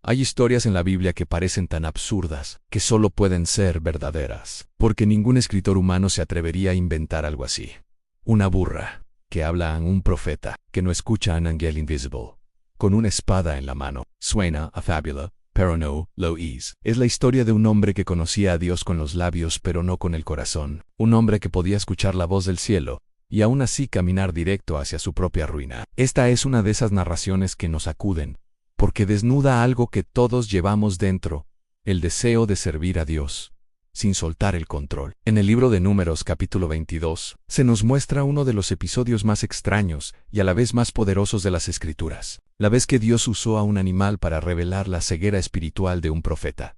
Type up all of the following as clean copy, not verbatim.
Hay historias en la Biblia que parecen tan absurdas que solo pueden ser verdaderas, porque ningún escritor humano se atrevería a inventar algo así. Una burra que habla a un profeta que no escucha a un ángel invisible, con una espada en la mano. Suena a fábula, pero no lo es. Es la historia de un hombre que conocía a Dios con los labios pero no con el corazón. Un hombre que podía escuchar la voz del cielo y aún así caminar directo hacia su propia ruina. Esta es una de esas narraciones que nos acuden, porque desnuda algo que todos llevamos dentro, el deseo de servir a Dios, sin soltar el control. En el libro de Números capítulo 22, se nos muestra uno de los episodios más extraños y a la vez más poderosos de las Escrituras, la vez que Dios usó a un animal para revelar la ceguera espiritual de un profeta.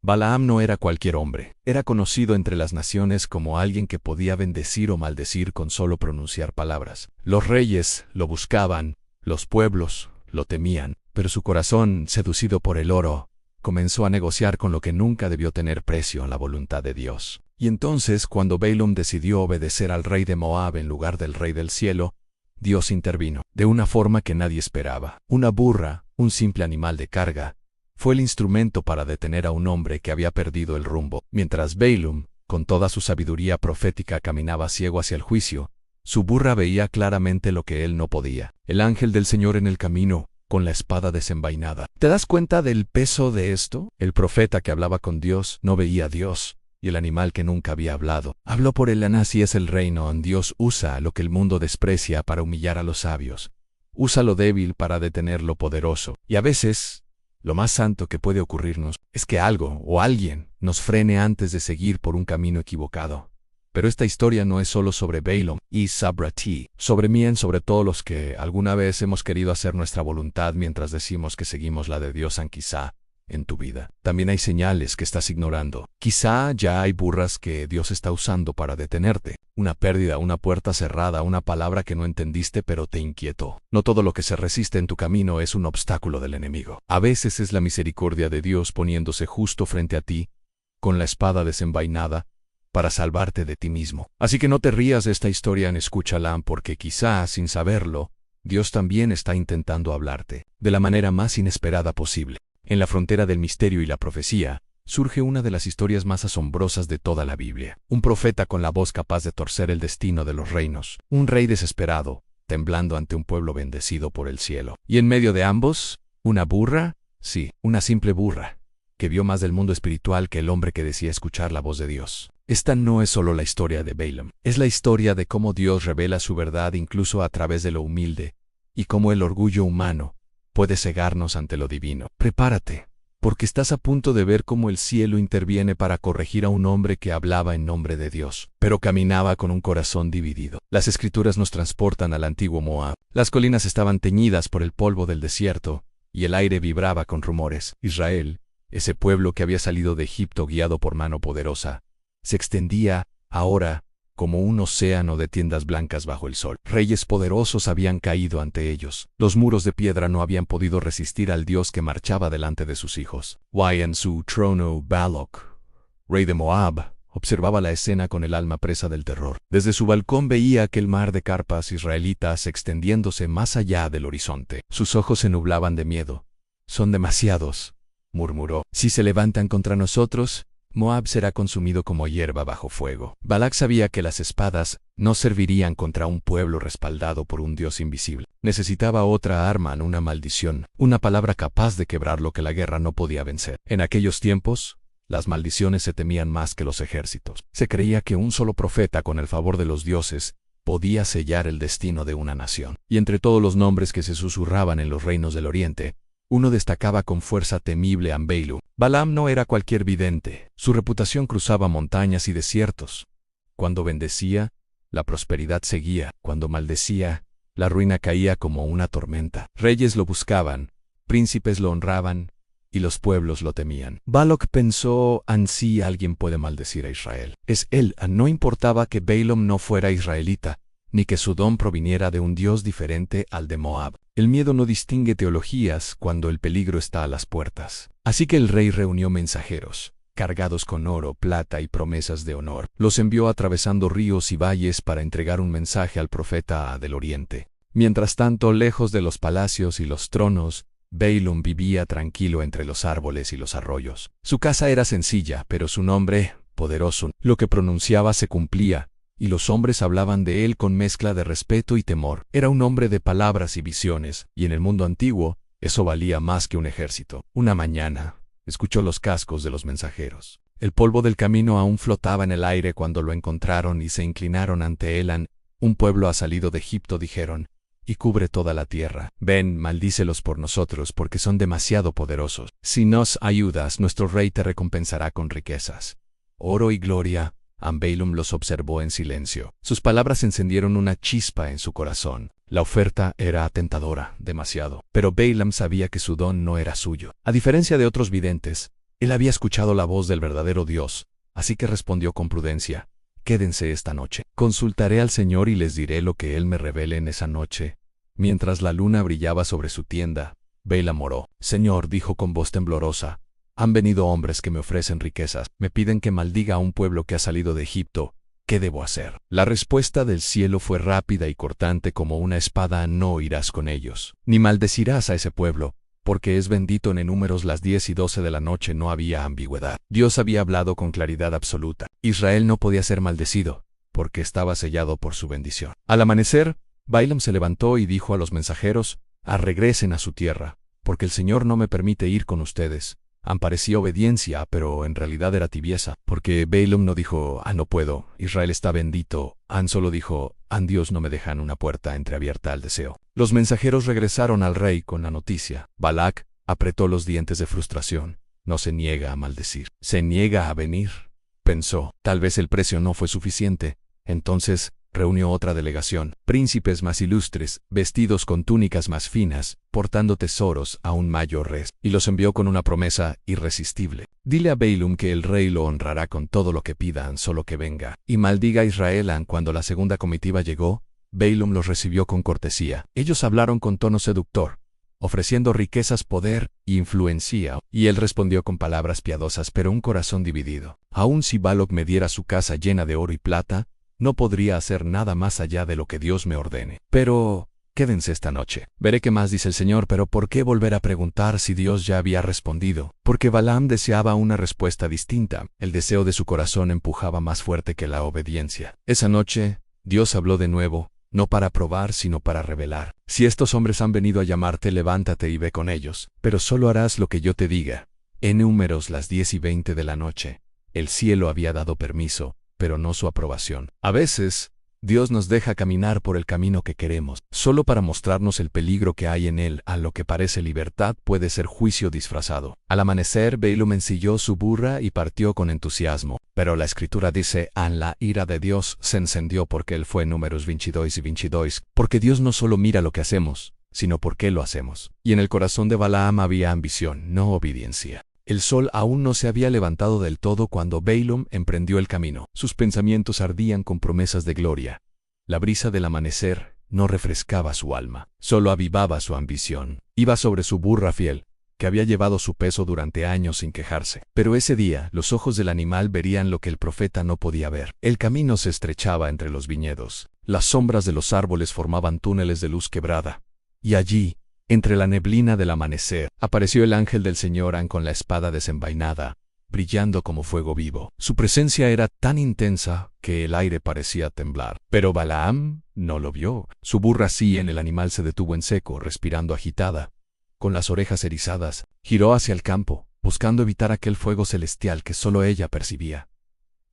Balaam no era cualquier hombre, era conocido entre las naciones como alguien que podía bendecir o maldecir con solo pronunciar palabras. Los reyes lo buscaban, los pueblos lo temían, pero su corazón, seducido por el oro, comenzó a negociar con lo que nunca debió tener precio en la voluntad de Dios. Y entonces, cuando Balaam decidió obedecer al rey de Moab en lugar del rey del cielo, Dios intervino, de una forma que nadie esperaba. Una burra, un simple animal de carga, fue el instrumento para detener a un hombre que había perdido el rumbo. Mientras Balaam, con toda su sabiduría profética, caminaba ciego hacia el juicio, su burra veía claramente lo que él no podía. El ángel del Señor en el camino, con la espada desenvainada. ¿Te das cuenta del peso de esto? El profeta que hablaba con Dios no veía a Dios, y el animal que nunca había hablado habló por él. Así es el reino. Dios usa lo que el mundo desprecia para humillar a los sabios. Usa lo débil para detener lo poderoso. Y a veces, lo más santo que puede ocurrirnos es que algo o alguien nos frene antes de seguir por un camino equivocado. Pero esta historia no es solo sobre Balaam y Sabrati, sobre mí y sobre todos los que alguna vez hemos querido hacer nuestra voluntad mientras decimos que seguimos la de Dios. Quizá en tu vida también hay señales que estás ignorando. Quizá ya hay burras que Dios está usando para detenerte. Una pérdida, una puerta cerrada, una palabra que no entendiste pero te inquietó. No todo lo que se resiste en tu camino es un obstáculo del enemigo. A veces es la misericordia de Dios poniéndose justo frente a ti, con la espada desenvainada, para salvarte de ti mismo. Así que no te rías de esta historia, escúchala, porque quizá, sin saberlo, Dios también está intentando hablarte, de la manera más inesperada posible. En la frontera del misterio y la profecía, surge una de las historias más asombrosas de toda la Biblia. Un profeta con la voz capaz de torcer el destino de los reinos. Un rey desesperado, temblando ante un pueblo bendecido por el cielo. Y en medio de ambos, una burra, sí, una simple burra, que vio más del mundo espiritual que el hombre que decía escuchar la voz de Dios. Esta no es solo la historia de Balaam, es la historia de cómo Dios revela su verdad incluso a través de lo humilde, y cómo el orgullo humano puede cegarnos ante lo divino. Prepárate, porque estás a punto de ver cómo el cielo interviene para corregir a un hombre que hablaba en nombre de Dios, pero caminaba con un corazón dividido. Las Escrituras nos transportan al antiguo Moab. Las colinas estaban teñidas por el polvo del desierto, y el aire vibraba con rumores. Israel, ese pueblo que había salido de Egipto guiado por mano poderosa, se extendía, ahora, como un océano de tiendas blancas bajo el sol. Reyes poderosos habían caído ante ellos. Los muros de piedra no habían podido resistir al Dios que marchaba delante de sus hijos. En su trono, Baloc, rey de Moab, observaba la escena con el alma presa del terror. Desde su balcón veía aquel mar de carpas israelitas extendiéndose más allá del horizonte. Sus ojos se nublaban de miedo. «Son demasiados», murmuró. «Si se levantan contra nosotros, Moab será consumido como hierba bajo fuego». Balac sabía que las espadas no servirían contra un pueblo respaldado por un Dios invisible. Necesitaba otra arma, una maldición, una palabra capaz de quebrar lo que la guerra no podía vencer. En aquellos tiempos, las maldiciones se temían más que los ejércitos. Se creía que un solo profeta, con el favor de los dioses, podía sellar el destino de una nación. Y entre todos los nombres que se susurraban en los reinos del oriente, uno destacaba con fuerza temible a Balaam. Balaam no era cualquier vidente. Su reputación cruzaba montañas y desiertos. Cuando bendecía, la prosperidad seguía. Cuando maldecía, la ruina caía como una tormenta. Reyes lo buscaban, príncipes lo honraban, y los pueblos lo temían. Balac pensó, ansí alguien puede maldecir a Israel. Es él. No importaba que Balaam no fuera israelita, ni que su don proviniera de un Dios diferente al de Moab. El miedo no distingue teologías cuando el peligro está a las puertas. Así que el rey reunió mensajeros, cargados con oro, plata y promesas de honor. Los envió atravesando ríos y valles para entregar un mensaje al profeta del oriente. Mientras tanto, lejos de los palacios y los tronos, Balaam vivía tranquilo entre los árboles y los arroyos. Su casa era sencilla, pero su nombre, poderoso, lo que pronunciaba se cumplía, y los hombres hablaban de él con mezcla de respeto y temor. Era un hombre de palabras y visiones, y en el mundo antiguo, eso valía más que un ejército. Una mañana, escuchó los cascos de los mensajeros. El polvo del camino aún flotaba en el aire cuando lo encontraron y se inclinaron ante él. Un pueblo ha salido de Egipto, dijeron, y cubre toda la tierra. Ven, maldícelos por nosotros, porque son demasiado poderosos. Si nos ayudas, nuestro rey te recompensará con riquezas, oro y gloria. Balaam los observó en silencio. Sus palabras encendieron una chispa en su corazón. La oferta era tentadora, demasiado. Pero Balaam sabía que su don no era suyo. A diferencia de otros videntes, él había escuchado la voz del verdadero Dios, así que respondió con prudencia: quédense esta noche. Consultaré al Señor y les diré lo que Él me revele en esa noche. Mientras la luna brillaba sobre su tienda, Balaam oró. Señor, dijo con voz temblorosa, han venido hombres que me ofrecen riquezas, me piden que maldiga a un pueblo que ha salido de Egipto. ¿Qué debo hacer? La respuesta del cielo fue rápida y cortante como una espada: no irás con ellos, ni maldecirás a ese pueblo, porque es bendito. En Números las 10 y 12 de la noche no había ambigüedad. Dios había hablado con claridad absoluta. Israel no podía ser maldecido, porque estaba sellado por su bendición. Al amanecer, Balaam se levantó y dijo a los mensajeros: regresen a su tierra, porque el Señor no me permite ir con ustedes. Parecía obediencia, pero en realidad era tibieza, porque Balaam no dijo: no puedo, Israel está bendito. Solo dijo: Dios no me deja una puerta entreabierta al deseo. Los mensajeros regresaron al rey con la noticia. Balac apretó los dientes de frustración. No se niega a maldecir, se niega a venir. Pensó, tal vez el precio no fue suficiente. Entonces reunió otra delegación, príncipes más ilustres, vestidos con túnicas más finas, portando tesoros aún mayores, y los envió con una promesa irresistible. Dile a Balaam que el rey lo honrará con todo lo que pidan, solo que venga, y maldiga a Israel. Cuando la segunda comitiva llegó, Balaam los recibió con cortesía. Ellos hablaron con tono seductor, ofreciendo riquezas, poder y influencia, y él respondió con palabras piadosas, pero un corazón dividido. Aun si Balac me diera su casa llena de oro y plata, no podría hacer nada más allá de lo que Dios me ordene. Pero quédense esta noche. Veré qué más dice el Señor. Pero ¿por qué volver a preguntar si Dios ya había respondido? Porque Balaam deseaba una respuesta distinta. El deseo de su corazón empujaba más fuerte que la obediencia. Esa noche, Dios habló de nuevo, no para probar, sino para revelar. Si estos hombres han venido a llamarte, levántate y ve con ellos, pero solo harás lo que yo te diga. En Números las 10 y 20 de la noche, el cielo había dado permiso, pero no su aprobación. A veces, Dios nos deja caminar por el camino que queremos, solo para mostrarnos el peligro que hay en él. A lo que parece libertad puede ser juicio disfrazado. Al amanecer, Balaam ensilló su burra y partió con entusiasmo. Pero la Escritura dice: la ira de Dios se encendió porque él fue. Números 22 y 22. Porque Dios no solo mira lo que hacemos, sino por qué lo hacemos. Y en el corazón de Balaam había ambición, no obediencia. El sol aún no se había levantado del todo cuando Balaam emprendió el camino. Sus pensamientos ardían con promesas de gloria. La brisa del amanecer no refrescaba su alma, solo avivaba su ambición. Iba sobre su burra fiel, que había llevado su peso durante años sin quejarse. Pero ese día, los ojos del animal verían lo que el profeta no podía ver. El camino se estrechaba entre los viñedos. Las sombras de los árboles formaban túneles de luz quebrada. Y allí, entre la neblina del amanecer, apareció el ángel del Señor con la espada desenvainada, brillando como fuego vivo. Su presencia era tan intensa que el aire parecía temblar. Pero Balaam no lo vio. Su burra sí, el animal se detuvo en seco, respirando agitada. Con las orejas erizadas, giró hacia el campo, buscando evitar aquel fuego celestial que solo ella percibía.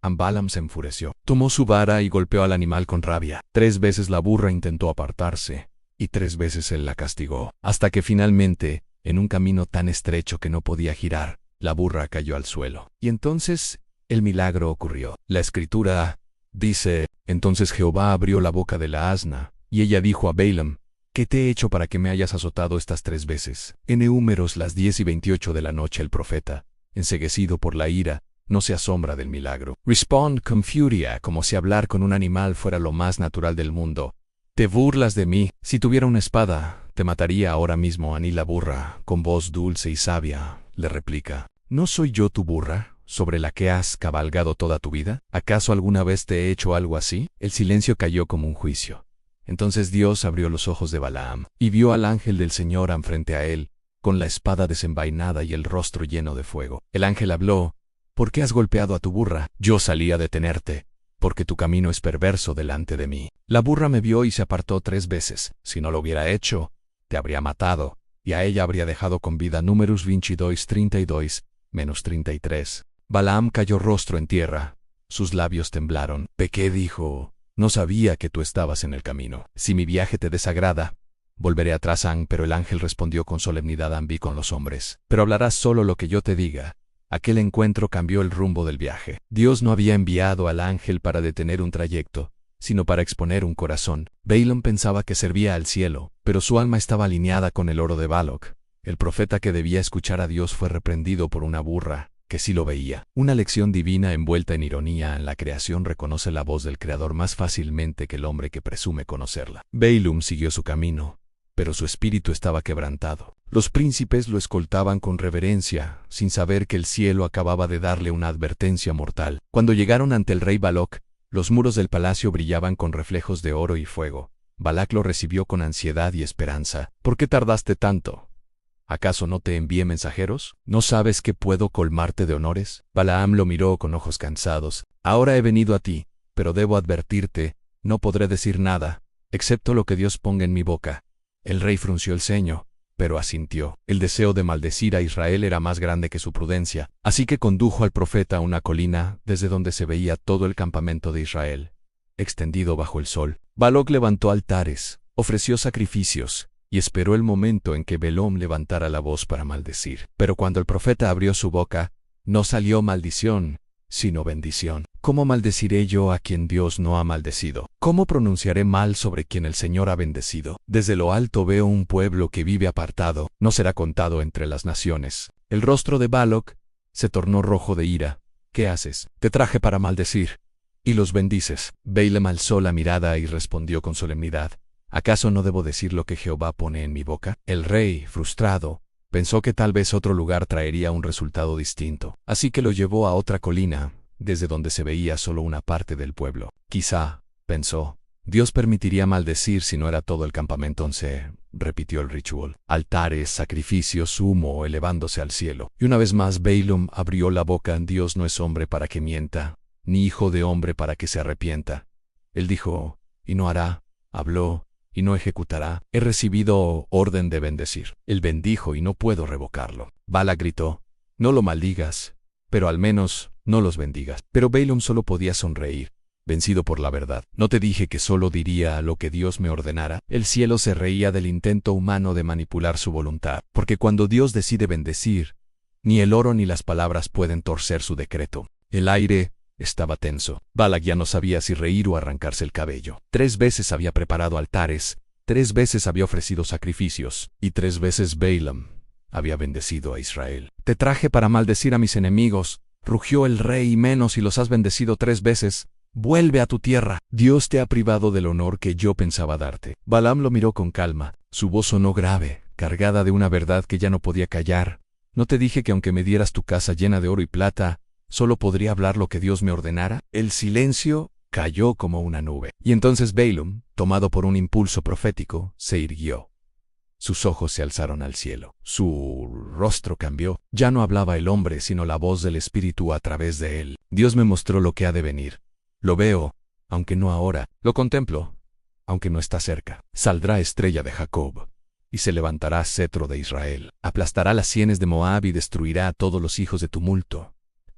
Balaam se enfureció. Tomó su vara y golpeó al animal con rabia. 3 veces la burra intentó apartarse, y 3 veces él la castigó, hasta que finalmente, en un camino tan estrecho que no podía girar, la burra cayó al suelo. Y entonces, el milagro ocurrió. La Escritura dice: entonces Jehová abrió la boca de la asna, y ella dijo a Balaam: ¿qué te he hecho para que me hayas azotado estas 3 veces? En Números las 10 y 28 de la noche el profeta, enceguecido por la ira, no se asombra del milagro. Respond con furia, como si hablar con un animal fuera lo más natural del mundo. Te burlas de mí. Si tuviera una espada, te mataría ahora mismo. Ni la burra, con voz dulce y sabia, le replica: ¿no soy yo tu burra, sobre la que has cabalgado toda tu vida? ¿Acaso alguna vez te he hecho algo así? El silencio cayó como un juicio. Entonces Dios abrió los ojos de Balaam, y vio al ángel del Señor frente a él, con la espada desenvainada y el rostro lleno de fuego. El ángel habló: ¿Por qué has golpeado a tu burra? Yo salí a detenerte, porque tu camino es perverso delante de mí. La burra me vio y se apartó 3 veces. Si no lo hubiera hecho, te habría matado, y a ella habría dejado con vida. Números 22:32, -33. Balaam cayó rostro en tierra. Sus labios temblaron. Pequé, dijo: no sabía que tú estabas en el camino. Si mi viaje te desagrada, volveré atrás. Pero el ángel respondió con solemnidad: vi con los hombres, pero hablarás solo lo que yo te diga. Aquel encuentro cambió el rumbo del viaje. Dios no había enviado al ángel para detener un trayecto, sino para exponer un corazón. Balaam pensaba que servía al cielo, pero su alma estaba alineada con el oro de Baloc. El profeta que debía escuchar a Dios fue reprendido por una burra, que sí lo veía. Una lección divina envuelta en ironía. En la creación reconoce la voz del Creador más fácilmente que el hombre que presume conocerla. Balaam siguió su camino, pero su espíritu estaba quebrantado. Los príncipes lo escoltaban con reverencia, sin saber que el cielo acababa de darle una advertencia mortal. Cuando llegaron ante el rey Baloc, los muros del palacio brillaban con reflejos de oro y fuego. Balac lo recibió con ansiedad y esperanza. ¿Por qué tardaste tanto? ¿Acaso no te envié mensajeros? ¿No sabes que puedo colmarte de honores? Balaam lo miró con ojos cansados. Ahora he venido a ti, pero debo advertirte, no podré decir nada, excepto lo que Dios ponga en mi boca. El rey frunció el ceño, pero asintió. El deseo de maldecir a Israel era más grande que su prudencia, así que condujo al profeta a una colina, desde donde se veía todo el campamento de Israel, extendido bajo el sol. Baloc levantó altares, ofreció sacrificios, y esperó el momento en que Balaam levantara la voz para maldecir. Pero cuando el profeta abrió su boca, no salió maldición, sino bendición. ¿Cómo maldeciré yo a quien Dios no ha maldecido? ¿Cómo pronunciaré mal sobre quien el Señor ha bendecido? Desde lo alto veo un pueblo que vive apartado, no será contado entre las naciones. El rostro de Baloc se tornó rojo de ira. ¿Qué haces? Te traje para maldecir, y los bendices. Balaam alzó la mirada y respondió con solemnidad: ¿acaso no debo decir lo que Jehová pone en mi boca? El rey, frustrado, pensó que tal vez otro lugar traería un resultado distinto, así que lo llevó a otra colina, desde donde se veía solo una parte del pueblo. Quizá, pensó, Dios permitiría maldecir si no era todo el campamento. 11. Repitió el ritual. Altares, sacrificios, humo elevándose al cielo. Y una vez más Balaam abrió la boca. Dios no es hombre para que mienta, ni hijo de hombre para que se arrepienta. Él dijo, y no hará; habló, y no ejecutará. He recibido orden de bendecir. Él bendijo y no puedo revocarlo. Balac gritó: no lo maldigas, pero al menos no los bendigas. Pero Balaam solo podía sonreír, vencido por la verdad. ¿No te dije que solo diría lo que Dios me ordenara? El cielo se reía del intento humano de manipular su voluntad, porque cuando Dios decide bendecir, ni el oro ni las palabras pueden torcer su decreto. El aire estaba tenso. Balac ya no sabía si reír o arrancarse el cabello. 3 veces había preparado altares, 3 veces había ofrecido sacrificios, y 3 veces Balaam había bendecido a Israel. Te traje para maldecir a mis enemigos, rugió el rey, y menos si los has bendecido 3 veces. Vuelve a tu tierra. Dios te ha privado del honor que yo pensaba darte. Balaam lo miró con calma. Su voz sonó grave, cargada de una verdad que ya no podía callar. ¿No te dije que aunque me dieras tu casa llena de oro y plata, solo podría hablar lo que Dios me ordenara? El silencio cayó como una nube. Y entonces Balaam, tomado por un impulso profético, se irguió. Sus ojos se alzaron al cielo. Su rostro cambió. Ya no hablaba el hombre, sino la voz del Espíritu a través de él. Dios me mostró lo que ha de venir. Lo veo, aunque no ahora. Lo contemplo, aunque no está cerca. Saldrá estrella de Jacob, y se levantará cetro de Israel. Aplastará las sienes de Moab y destruirá a todos los hijos de tumulto.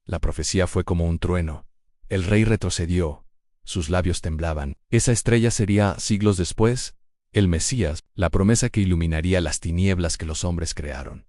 La profecía fue como un trueno. El rey retrocedió. Sus labios temblaban. Esa estrella sería, siglos después, el Mesías, la promesa que iluminaría las tinieblas que los hombres crearon.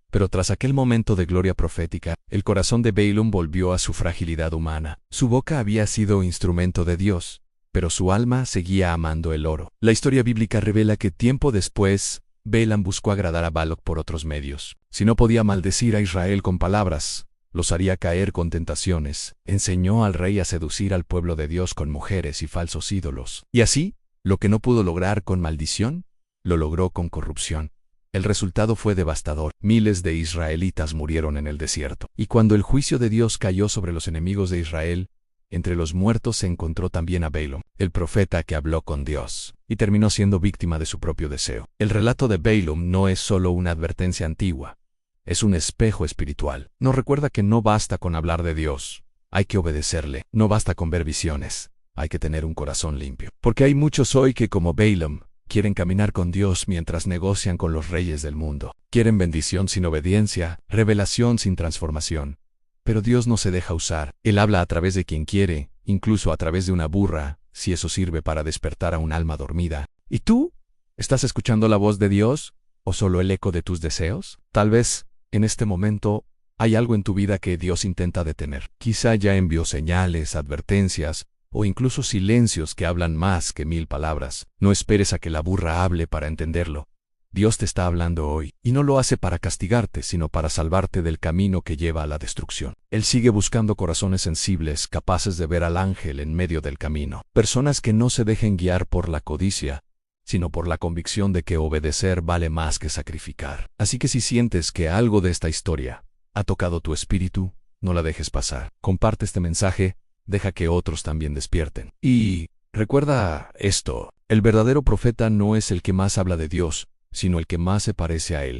Pero tras aquel momento de gloria profética, el corazón de Balaam volvió a su fragilidad humana. Su boca había sido instrumento de Dios, pero su alma seguía amando el oro. La historia bíblica revela que tiempo después, Balaam buscó agradar a Baloc por otros medios. Si no podía maldecir a Israel con palabras, los haría caer con tentaciones. Enseñó al rey a seducir al pueblo de Dios con mujeres y falsos ídolos. Y así, lo que no pudo lograr con maldición, lo logró con corrupción. El resultado fue devastador. Miles de israelitas murieron en el desierto. Y cuando el juicio de Dios cayó sobre los enemigos de Israel, Entre los muertos se encontró también a Balaam, el profeta que habló con Dios, y terminó siendo víctima de su propio deseo. El relato de Balaam no es solo una advertencia antigua, es un espejo espiritual. Nos recuerda que no basta con hablar de Dios, hay que obedecerle. No basta con ver visiones, hay que tener un corazón limpio. Porque hay muchos hoy que, como Balaam, quieren caminar con Dios mientras negocian con los reyes del mundo. Quieren bendición sin obediencia, revelación sin transformación. Pero Dios no se deja usar. Él habla a través de quien quiere, incluso a través de una burra, si eso sirve para despertar a un alma dormida. ¿Y tú? ¿Estás escuchando la voz de Dios? ¿O solo el eco de tus deseos? Tal vez, en este momento, hay algo en tu vida que Dios intenta detener. Quizá ya envió señales, advertencias, o incluso silencios que hablan más que 1000 palabras. No esperes a que la burra hable para entenderlo. Dios te está hablando hoy, y no lo hace para castigarte, sino para salvarte del camino que lleva a la destrucción. Él sigue buscando corazones sensibles, capaces de ver al ángel en medio del camino. Personas que no se dejen guiar por la codicia, sino por la convicción de que obedecer vale más que sacrificar. Así que si sientes que algo de esta historia ha tocado tu espíritu, no la dejes pasar. Comparte este mensaje, deja que otros también despierten. Y recuerda esto, el verdadero profeta no es el que más habla de Dios, sino el que más se parece a Él.